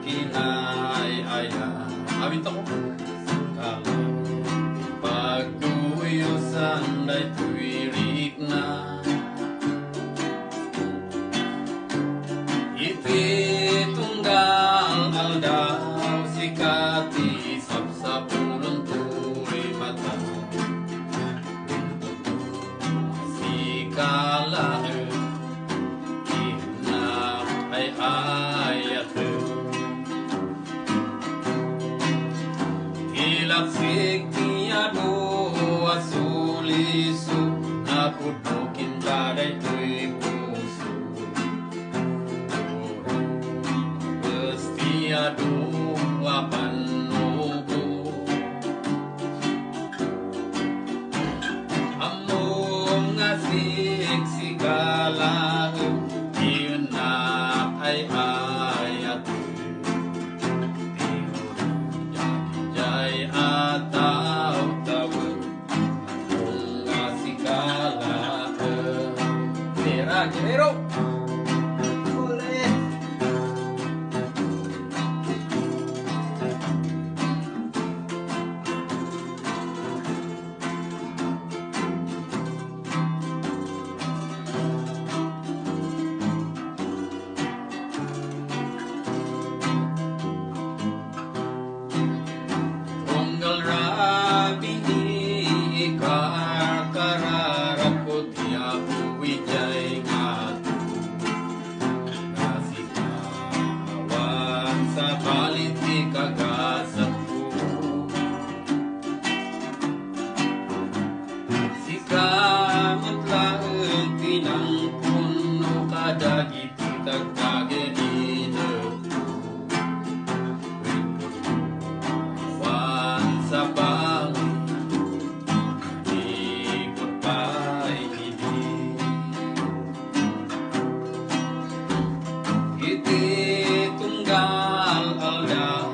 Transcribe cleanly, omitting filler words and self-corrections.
kinay ayah abinto ko pagkuyusan ay tuwirik na ititunggal aldaw sikati sapsapulong turi mata sikala ina ay ayat ilaksik tiado asulisu naputukin taday tuy puso Tiado apanubo among ngasik sigala yun na ay ayat jay ataw tawag among ngasigala Tira Guerrero tunggal alda